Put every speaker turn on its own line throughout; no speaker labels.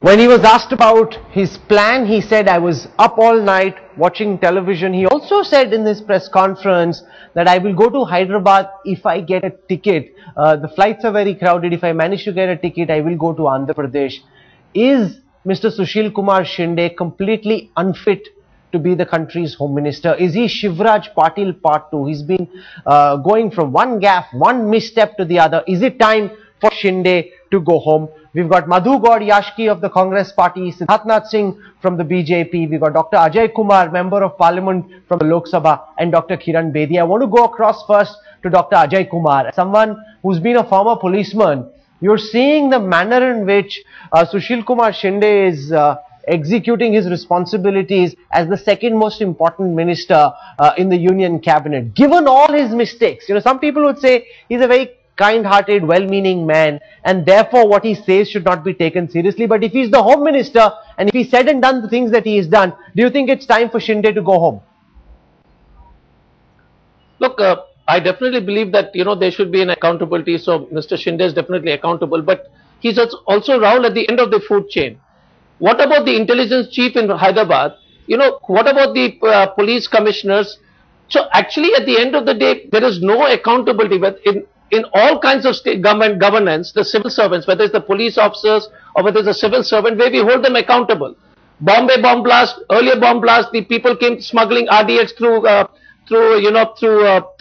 When he was asked about his plan, he said, I was up all night watching television. He also said in this press conference that I will go to Hyderabad if I get a ticket. The flights are very crowded. If I manage to get a ticket, I will go to Andhra Pradesh. Is Mr. Sushilkumar Shinde completely unfit to be the country's home minister? Is he Shivraj Patil Part 2? He's been going from one gaffe, one misstep to the other. Is it time for Shinde to go home? We've got Madhu Gaud Yashki of the Congress Party, Siddharthnath Singh from the BJP, we've got Dr. Ajay Kumar, Member of Parliament from the Lok Sabha, and Dr. Kiran Bedi. I want to go across first to Dr. Ajay Kumar, someone who's been a former policeman. You're seeing the manner in which Sushilkumar Shinde is executing his responsibilities as the second most important minister in the Union Cabinet. Given all his mistakes, some people would say he's a very kind-hearted, well-meaning man, and therefore what he says should not be taken seriously. But if he's the home minister and if he said and done the things that he has done, do you think it's time for Shinde to go home?
Look, I definitely believe that there should be an accountability. So Mr. Shinde is definitely accountable, but he's also Rahul at the end of the food chain. What about the intelligence chief in Hyderabad? What about the police commissioners? So actually, at the end of the day, there is no accountability. But in all kinds of state governance, the civil servants, whether it's the police officers or whether it's a civil servant, where we hold them accountable. Bombay bomb blast, earlier bomb blast, the people came smuggling RDX through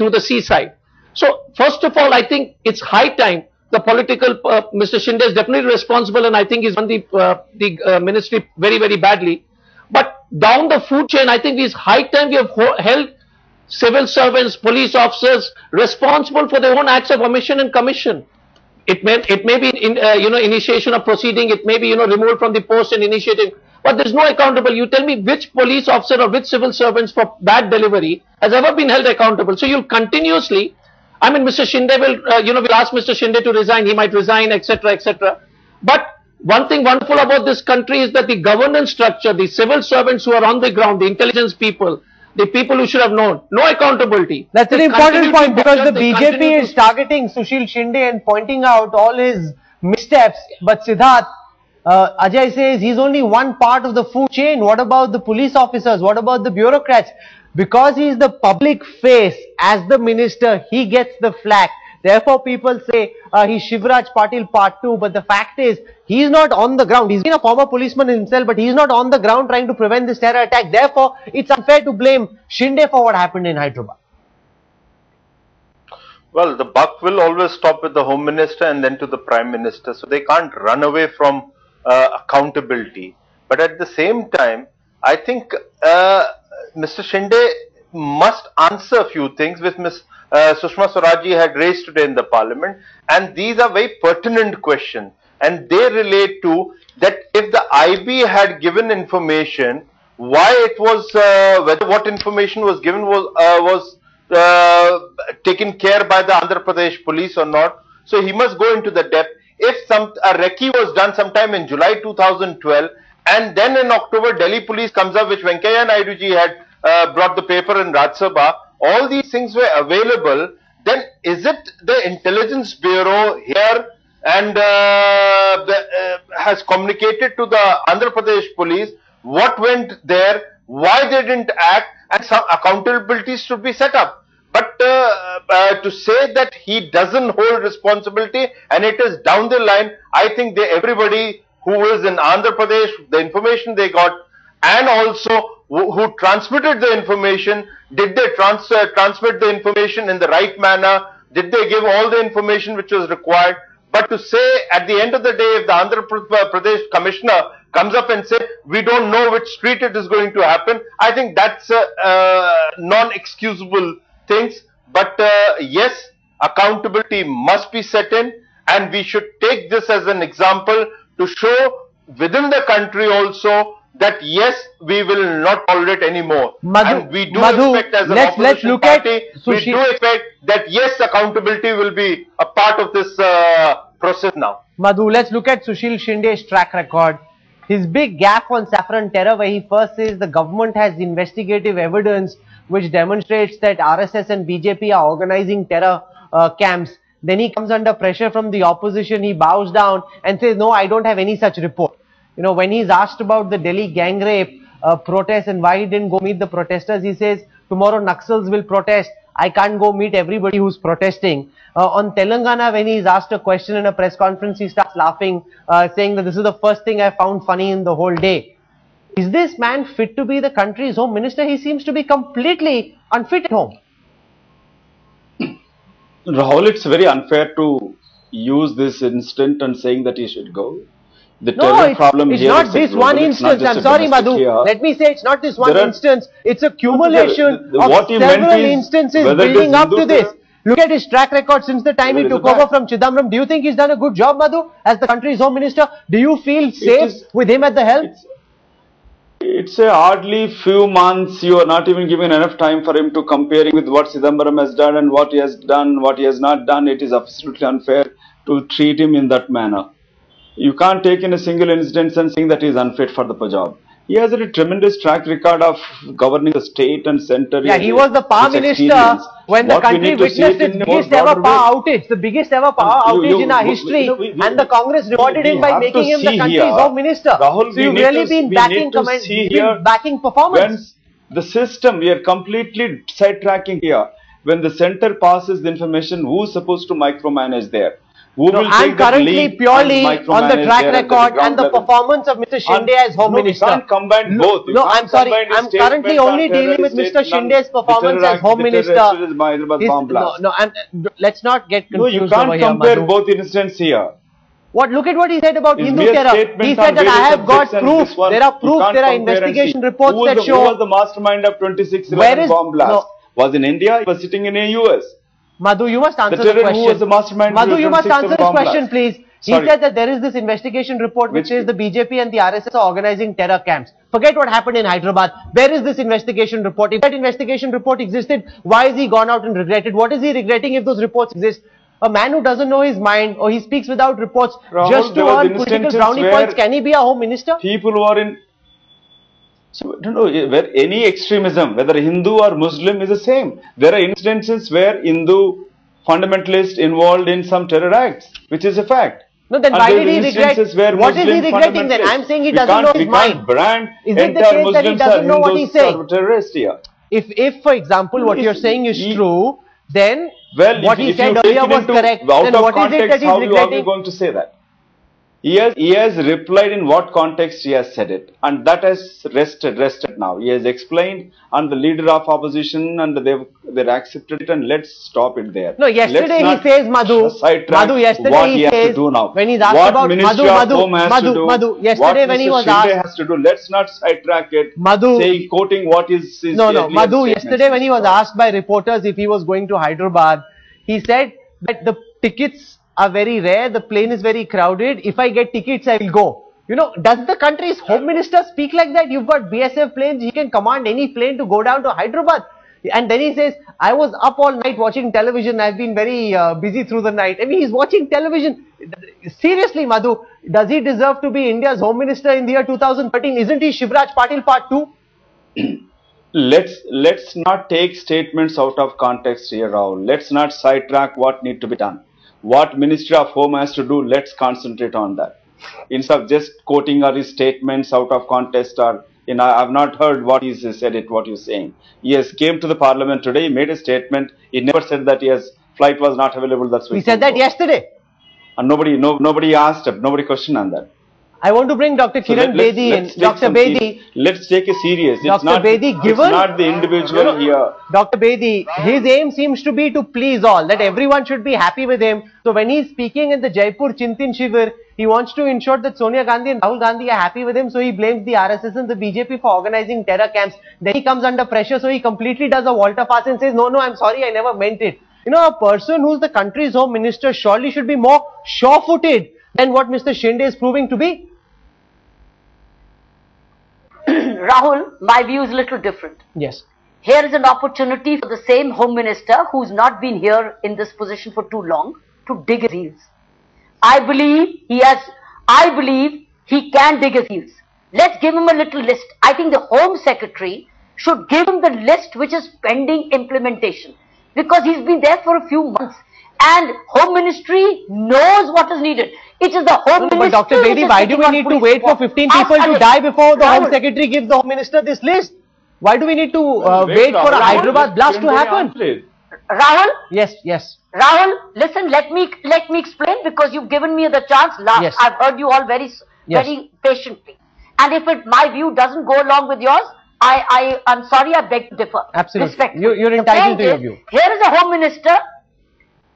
the seaside. So first of all, I think it's high time the political Mr. Shinde is definitely responsible, and I think he's run the ministry very, very badly. But down the food chain, I think it's high time we have held civil servants, police officers responsible for their own acts of omission and commission. It may be initiation of proceeding. It may be removed from the post and initiating. But there is no accountable. You tell me which police officer or which civil servants for bad delivery has ever been held accountable. So you'll continuously. I mean, Mr. Shinde will we'll ask Mr. Shinde to resign. He might resign, etc., etc. But one thing wonderful about this country is that the governance structure, the civil servants who are on the ground, the intelligence people, the people who should have known, no accountability.
That's an important point, because the BJP is targeting Sushil Shinde and pointing out all his missteps. But Siddharth, Ajay says he's only one part of the food chain. What about the police officers? What about the bureaucrats? Because he's the public face as the minister, he gets the flack. Therefore, people say he's Shivraj Patil Part 2. But the fact is, he's not on the ground. He's been a former policeman himself, but he's not on the ground trying to prevent this terror attack. Therefore, it's unfair to blame Shinde for what happened in Hyderabad.
Well, the buck will always stop with the home minister and then to the prime minister. So they can't run away from accountability. But at the same time, I think Mr. Shinde must answer a few things which Ms. Sushma Swaraj had raised today in the parliament, and these are very pertinent questions, and they relate to that if the IB had given information, why it was whether what information was given was taken care by the Andhra Pradesh police or not. So he must go into the depth. If a recce was done sometime in July 2012, and then in October Delhi police comes up, which Venkaiah Naidu ji had brought the paper in Rajya Sabha, all these things were available, then is it the Intelligence Bureau here and has communicated to the Andhra Pradesh police what went there, why they didn't act, and some accountabilities should be set up. But to say that he doesn't hold responsibility and it is down the line, I think everybody who is in Andhra Pradesh, the information they got, and also who transmitted the information, did they transmit the information in the right manner? Did they give all the information which was required? But to say at the end of the day, if the Andhra Pradesh commissioner comes up and say, we don't know which street it is going to happen, I think that's non-excusable things. But yes, accountability must be set in, and we should take this as an example to show within the country also that yes, we will not tolerate anymore. And we do expect as an opposition party, we do expect that yes, accountability will be a part of this process now.
Madhu, let's look at Sushil Shinde's track record. His big gaffe on saffron terror, where he first says the government has investigative evidence which demonstrates that RSS and BJP are organizing terror camps. Then he comes under pressure from the opposition, he bows down and says, no, I don't have any such report. when he's asked about the Delhi gang rape protest and why he didn't go meet the protesters, he says, tomorrow Naxals will protest. I can't go meet everybody who's protesting. On Telangana, when he's asked a question in a press conference, he starts laughing, saying that this is the first thing I found funny in the whole day. Is this man fit to be the country's home minister? He seems to be completely unfit at home.
Rahul, it's very unfair to use this incident and saying that he should go. The problem
it's
here
not
is
this one instance. I'm sorry, Madhu. Let me say it's not this one instance. It's a accumulation of several instances building up to this. Look at his track record since the time he took over from Chidambaram. Do you think he's done a good job, Madhu, as the country's home minister? Do you feel safe with him at the helm?
It's a hardly few months. You are not even given enough time for him to comparing with what Chidambaram has done and what he has done, what he has not done. It is absolutely unfair to treat him in that manner. You can't take in a single instance and saying that he is unfit for the job. He has a tremendous track record of governing the state and center.
Yeah, he was the power minister when the country witnessed its biggest ever power outage, the biggest ever power outage in our history, and the Congress rewarded him by making him the country's home minister.
Rahul,
so you've really been backing performance.
When the system, we are completely sidetracking here. When the center passes the information, who's supposed to micromanage there?
I'm currently purely on the track record and the performance of Mr. Shinde as Home Minister.
You can't combine both.
I'm sorry. I'm currently only dealing with Mr. Shinde's performance as Home Minister. Let's not get confused.
No, you can't compare both instances here.
Look at what he said about Hindu terror. He said that I have got proof. There are proofs. There are investigation reports that show.
Who was the mastermind of 26/11 bomb blast? Was in India. He was sitting in the US.
Madhu, you must answer the question.
Who was the mastermind?
Madhu, you must answer this question, please. He said that there is this investigation report which says the BJP and the RSS are organizing terror camps. Forget what happened in Hyderabad. Where is this investigation report? If that investigation report existed, why has he gone out and regretted? What is he regretting if those reports exist? A man who doesn't know his mind or he speaks without reports just to earn political brownie points, can he be a home minister?
People who are in... So, where any extremism, whether Hindu or Muslim, is the same. There are instances where Hindu fundamentalists involved in some terror acts, which is a fact.
No, then why did he regret? What is he regretting then? I'm saying he doesn't know his mind. Is it the case that he doesn't know what he's saying? If, for example, what you're saying is true, then what he said earlier was correct. Then what is it that he's regretting?
How are you going to say that? He has replied in what context he has said it, and that has rested now. He has explained, and the leader of opposition and they've accepted it, and let's stop it there.
No, yesterday he says, Madhu, yesterday he says, when he's asked about Madhu, yesterday when he was asked,
has to do, let's not sidetrack it, quoting what is
Madhu, yesterday when he was asked by reporters if he was going to Hyderabad, he said that the tickets are very rare, the plane is very crowded, if I get tickets I will go. Does the country's home minister speak like that? You've got BSF planes, he can command any plane to go down to Hyderabad. And then he says, I was up all night watching television, I've been very busy through the night. I mean, he's watching television. Seriously, Madhu, does he deserve to be India's home minister in the year 2013? Isn't he Shivraj Patil Part 2?
Let's not take statements out of context here, Rahul. Let's not sidetrack what needs to be done. What Ministry of Home has to do, let's concentrate on that. Instead of just quoting his statements out of context or, I've not heard what he said what you're saying. He has came to the parliament today, he made a statement, he never said that his flight was not available, that's why
he said that yesterday.
And nobody asked him, nobody questioned on that.
I want to bring Dr. Kiran Bedi in. Dr. Bedi.
Let's take it serious.
Dr. Bedi,
it's not the individual here.
Dr. Bedi, his aim seems to be to please all, that everyone should be happy with him. So when he's speaking in the Jaipur Chintan Shivir, he wants to ensure that Sonia Gandhi and Rahul Gandhi are happy with him. So he blames the RSS and the BJP for organizing terror camps. Then he comes under pressure, so he completely does a volte-face and says, no, I'm sorry, I never meant it. A person who's the country's home minister surely should be more sure-footed than what Mr. Shinde is proving to be.
Rahul, my view is a little different.
Yes.
Here is an opportunity for the same Home Minister who's not been here in this position for too long to dig his heels. I believe he can dig his heels. Let's give him a little list. I think the Home Secretary should give him the list which is pending implementation, because he's been there for a few months. And Home Ministry knows what is needed. It is the Home Ministry.
But Dr. Bedi, why do we need to wait for 15 people to die before the Home Secretary gives the Home Minister this list? Why do we need to wait for a Hyderabad blast to happen?
Rahul?
Yes.
Rahul, listen, let me explain, because you've given me the chance.
Yes.
I've heard you all very patiently. And if my view doesn't go along with yours, I'm sorry, I beg to differ.
Absolutely.
Respectfully.
You're entitled to your view.
Here is a Home Minister.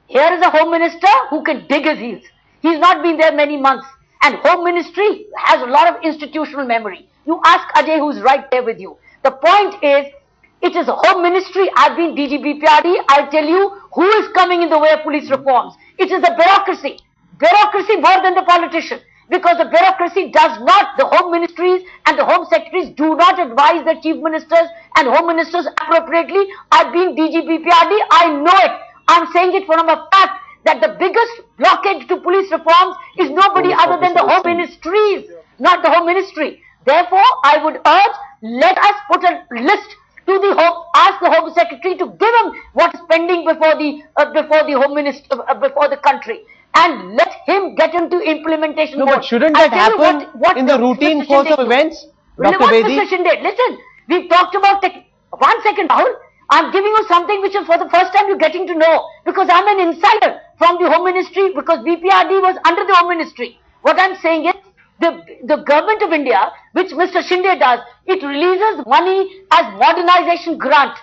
Here is a Home Minister who can dig his heels. He's not been there many months. And Home Ministry has a lot of institutional memory. You ask Ajay, who's right there with you. The point is, it is a Home Ministry. I've been DGBPRD. I'll tell you who is coming in the way of police reforms. It is the bureaucracy. Bureaucracy more than the politician. Because the bureaucracy does not, the Home Ministries and the Home Secretaries do not advise the Chief Ministers and Home Ministers appropriately. I've been DGBPRD. I know it. I'm saying it from a fact that the biggest blockage to police reforms is nobody other than the Home Ministries, not the Home Ministry. Therefore, I would urge, let us put a list to the Home, ask the Home Secretary to give him what is pending before the Home Minister, before the country, and let him get into implementation.
No, but shouldn't that happen in the routine course of events, Dr. Bedi?
Mr. Shinde, listen, we've talked about 1 second, Rahul. I'm giving you something which is for the first time you're getting to know, because I'm an insider from the Home Ministry, because BPRD was under the Home Ministry. What I'm saying is, the government of India, which Mr. Shinde does, it releases money as modernization grant.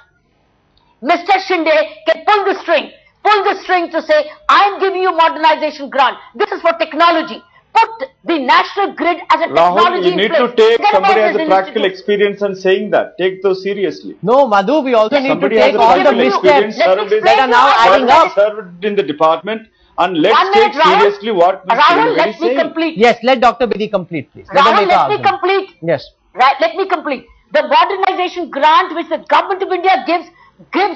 Mr. Shinde can pull the string to say, I'm giving you modernization grant. This is for technology. Put the national grid as a technology.
Rahul, you need to take somebody has a practical experience and saying that. Take those seriously.
No, Madhu, we also need to
Somebody
take
has a
all the
practical
missteps
experience,
that are now adding up.
served in the department, and let's
1
take
minute, Rahul.
seriously what Mr.
Rahul,
Shinde
let
is
me
saying.
complete.
Yes, let Dr. Bedi complete, please.
Rahul, let me complete.
Yes.
Right, let me complete. The modernization grant which the government of India gives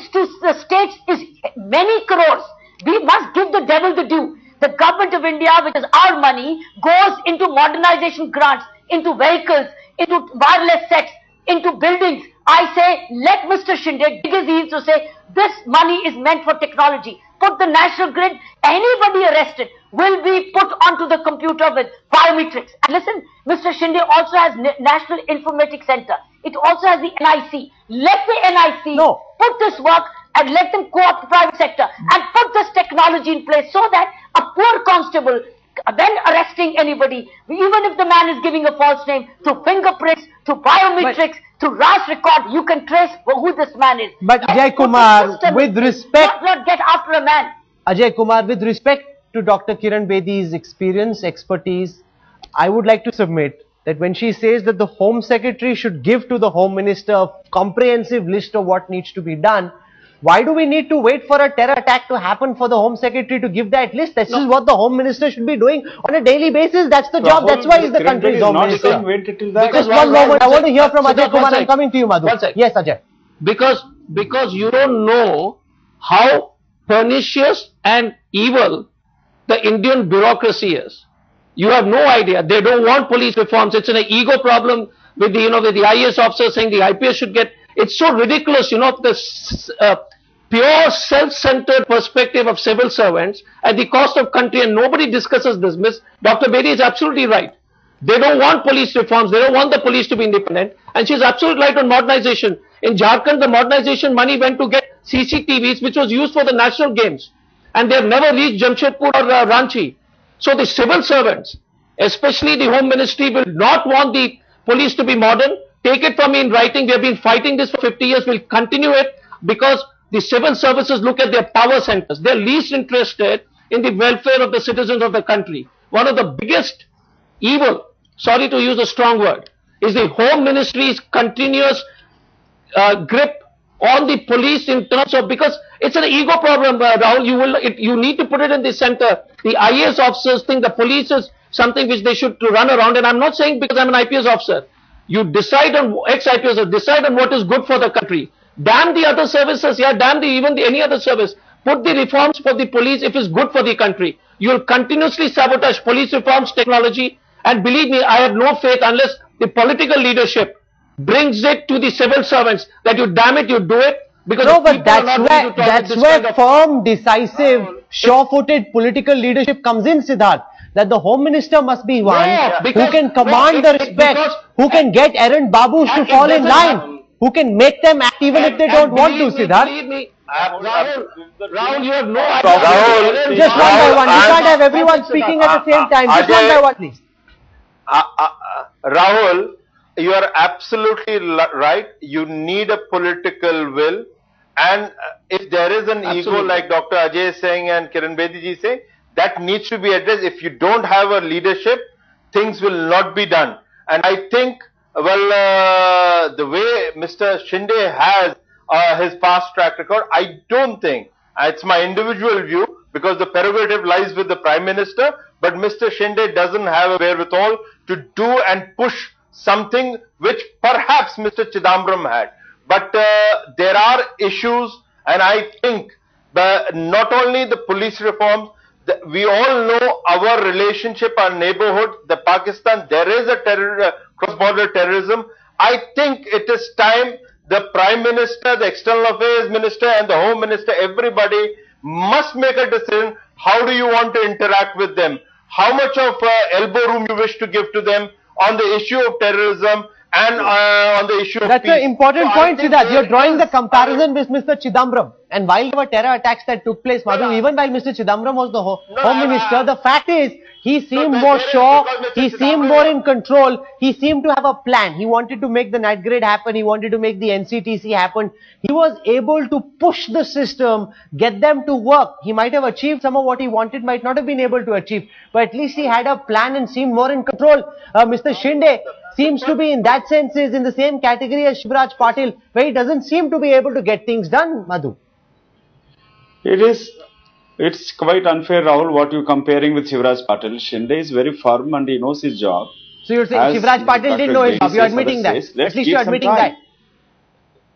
to the states is many crores. We must give the devil the due. The government of India, which is our money, goes into modernization grants, into vehicles, into wireless sets, into buildings. I say, let Mr. Shinde dig his heels to say, this money is meant for technology. Put the national grid, anybody arrested will be put onto the computer with biometrics. And listen, Mr. Shinde also has National Informatics Center. It also has the NIC. Let the NIC put this work and let them co-opt the private sector and put this technology in place so that a poor constable, when arresting anybody, even if the man is giving a false name, to fingerprints, to biometrics, to RAS record, you can trace who this man is.
But Ajay Kumar, with respect,
not get after a man.
Ajay Kumar, with respect to Dr. Kiran Bedi's experience, expertise, I would like to submit that when she says that the Home Secretary should give to the Home Minister a comprehensive list of what needs to be done, why do we need to wait for a terror attack to happen for the Home Secretary to give that list? This is what the Home Minister should be doing on a daily basis. That's the job. That's why he's the country's Home Minister. Just one moment. I want to hear from Ajay Kumar. I'm coming to you, Madhu. Yes, Ajay.
Because you don't know how pernicious and evil the Indian bureaucracy is. You have no idea. They don't want police reforms. It's an ego problem with the, with the IAS officer saying the IPS should get. It's so ridiculous, this pure self-centered perspective of civil servants at the cost of country, and nobody discusses this. Dr. Bedi is absolutely right. They don't want police reforms. They don't want the police to be independent. And she's absolutely right on modernization. In Jharkhand, the modernization money went to get CCTVs, which was used for the national games. And they have never reached Jamshedpur or Ranchi. So the civil servants, especially the Home Ministry, will not want the police to be modern. Take it from me in writing. We have been fighting this for 50 years. We'll continue it because the civil services look at their power centers. They're least interested in the welfare of the citizens of the country. One of the biggest evil, sorry to use a strong word, is the Home Ministry's continuous grip on the police in terms of, because it's an ego problem, Rahul. You need to put it in the center. The IAS officers think the police is something which they should run around, and I'm not saying because I'm an IPS officer. You decide on, ex-IPS, decide on what is good for the country. Damn the other services, damn any other service. Put the reforms for the police if it's good for the country. You'll continuously sabotage police reforms, technology, and believe me, I have no faith unless the political leadership brings it to the civil servants that you damn it, you do it. Because
No,
the
but
people are not willing to tolerate this kind of-
firm, decisive, sure-footed political leadership comes in, Siddharth. That the Home Minister must be one
No,
who
because-
can command
no,
the
it-
respect,
because-
who can get errand babus to
and it
fall in
doesn't
line,
happen.
who can make them act even if they don't want to, Siddharth.
Believe me, Rahul, you have no idea.
Rahul,
Just one by one. We
Rahul,
can't have everyone speaking at the same time. Just one by one, please.
Rahul, you are absolutely right. You need a political will, and if there is an ego,
Absolutely.
like Dr. Ajay is saying and Kiran Bedi ji saying, that needs to be addressed. If you don't have a leadership, things will not be done. And I think, well, the way Mr. Shinde has his past track record, I don't think, it's my individual view, because the prerogative lies with the Prime Minister, but Mr. Shinde doesn't have a wherewithal to do and push something which perhaps Mr. Chidambaram had. But there are issues, and I think not only the police reforms, we all know our relationship, our neighborhood, the Pakistan, there is a cross-border terrorism. I think it is time the Prime Minister, the External Affairs Minister and the Home Minister, everybody must make a decision. How do you want to interact with them? How much of elbow room you wish to give to them on the issue of terrorism and on the issue of
That's
peace.
an important
So I
point,
think
Siddharth. You're
there
drawing the
is-
comparison with Mr. Chidambaram. And while there were terror attacks that took place, Madhu, even while Mr. Chidambaram was the Home Minister, the fact is, he seemed more
there is,
sure,
because Mr.
he seemed
Chidambaram-
more in control, he seemed to have a plan. He wanted to make the night grade happen, he wanted to make the NCTC happen. He was able to push the system, get them to work. He might have achieved some of what he wanted, might not have been able to achieve, but at least he had a plan and seemed more in control. Mr. Shinde seems to be, in that sense, is in the same category as Shivraj Patil, where he doesn't seem to be able to get things done, Madhu.
It's quite unfair, Rahul, what you're comparing with Shivraj Patil. Shinde is very firm and he knows his job.
So you're saying
As
Shivraj Patil
Dr.
didn't know his
Bedi
job, you're
says,
admitting that.
others says, let's
At least
give
you're
some
admitting
time.
that.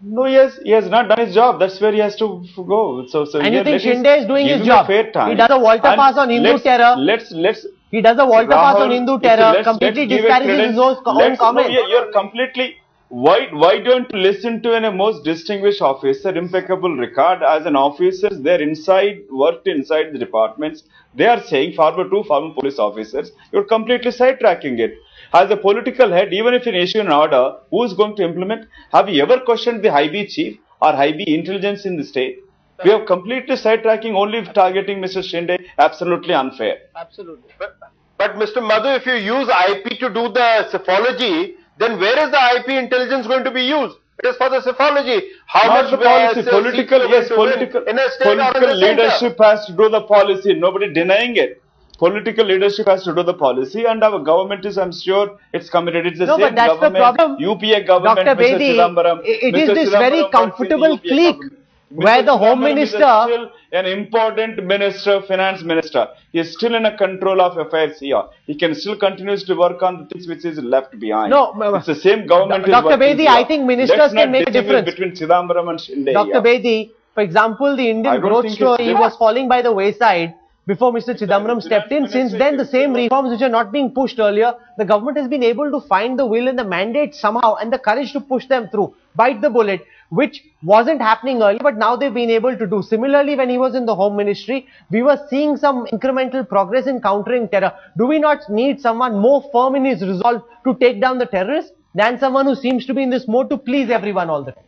No, he has not done his job. That's where he has to go. So
And you
here,
think
let us
Shinde is doing
give
his
him a
job?
fair time.
He does a volte-face on Hindu terror.
Let's
He does a volte-face on
Rahul,
Hindu terror,
let's
completely
give a
disparages
credit.
his own
No,
comments.
you're completely. Why don't you listen to a most distinguished officer, impeccable record as an officer? They're worked inside the departments. They are saying former police officers. You're completely sidetracking it. As a political head, even if you issue an order, who is going to implement? Have you ever questioned the High B chief or High B intelligence in the state? We are completely sidetracking, only targeting Mr. Shinde. Absolutely unfair.
Absolutely.
But Mr. Madhu, if you use IP to do the cephology, then where is the IP intelligence going to be used? It is for the cephology. How
Not
much
the policy,
seats
political,
are
yes,
going to win
political,
in a state or in
political
the center?
leadership has to do the policy. Nobody denying it. Political leadership has to do the policy, and our government is, I'm sure, it's committed. It's the
No,
same
but that's the
government,
problem.
UPA government,
Dr.
Mr.
Bedi,
Chidambaram.
it
Mr.
is this
Chidambaram
very
works in the
comfortable
UPA
clique
government.
where
Mr.
the Home
Chidambaram is
Minister,
still an important minister, finance minister. He is still in a control of affairs here. He can still continues to work on the things which is left behind.
No,
it's the same government. is
Dr.
working
Bedi,
here.
I think ministers
Let's
can
not
make a
distinguish
difference.
between Chidambaram and Shinde.
Dr.
here.
Bedi, for example, the
I
Indian
don't
growth
think
story
it's-
was falling by the wayside before Mr. Chidambaram stepped in. Since then, the same reforms which are not being pushed earlier, the government has been able to find the will and the mandate somehow and the courage to push them through, bite the bullet, which wasn't happening earlier, but now they've been able to do. Similarly, when he was in the Home Ministry, we were seeing some incremental progress in countering terror. Do we not need someone more firm in his resolve to take down the terrorists than someone who seems to be in this mode to please everyone all the time?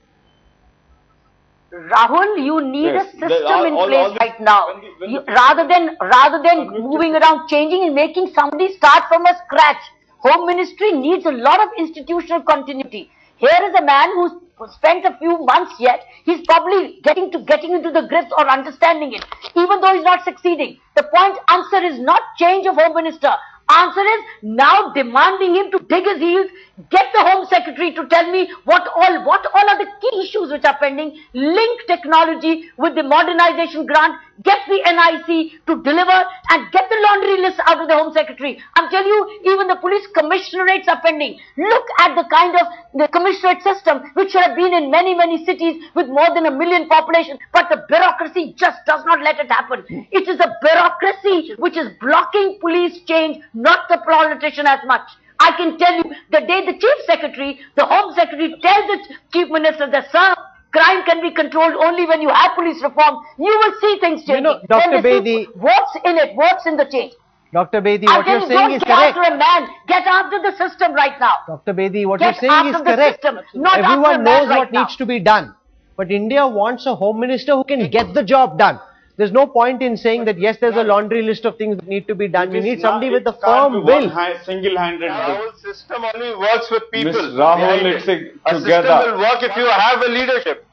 Rahul, you need
Yes,
a system in
all
place
this-
right now.
when the-
Rather than moving around, changing and making somebody start from a scratch. Home Ministry needs a lot of institutional continuity. Here is a man who's spent a few months yet. He's probably getting into the grips or understanding it, even though he's not succeeding. The answer is not change of Home Minister. Answer is now demanding him to dig his heels, get the Home Secretary to tell me what all are the key issues which are pending, link technology with the modernization grant, get the NIC to deliver and get the laundry list out of the Home Secretary. I'm telling you, even the police commissionerates are pending. Look at the kind of the commissionerate system which should have been in many cities with more than 1 million population, but the bureaucracy just does not let it happen. It is a bureaucracy which is blocking police change, not the politician as much. I can tell you, the day the Chief Secretary, the Home Secretary tells the Chief Minister that, sir, Crime can be controlled only when you have police reform. You will see things changing.
You know, Dr.
Then this
Bedi,
is what's in it? What's in the change?
Dr. Bedi, what you're saying is
Get
correct.
after a man. Get after the system right now.
Dr. Bedi, what
Get
you're saying is
after the
correct.
system, not after a
Everyone
man
knows
right
what
now.
needs to be done. But India wants a home minister who can get the job done. There's no point in saying that yes, there's a laundry list of things that need to be done. You need somebody with a firm will.
Single-handed.
The whole system only works with people.
Ms. Rahul, it's
A system
together.
will work if you have a leadership.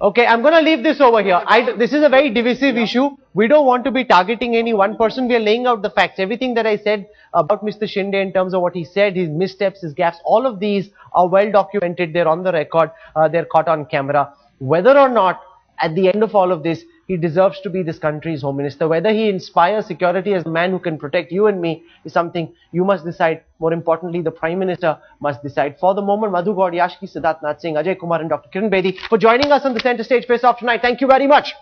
Okay, I'm going to leave this over here. This is a very divisive issue. We don't want to be targeting any one person. We are laying out the facts. Everything that I said about Mr. Shinde in terms of what he said, his missteps, his gaffes, all of these are well documented. They're on the record. They're caught on camera. Whether or not, at the end of all of this, he deserves to be this country's home minister. Whether he inspires security as a man who can protect you and me is something you must decide. More importantly, the Prime Minister must decide. For the moment, Madhu Gaud, Yashki, Siddharth Nath Singh, Ajay Kumar and Dr. Kiran Bedi for joining us on the Centre Stage Face Off tonight. Thank you very much.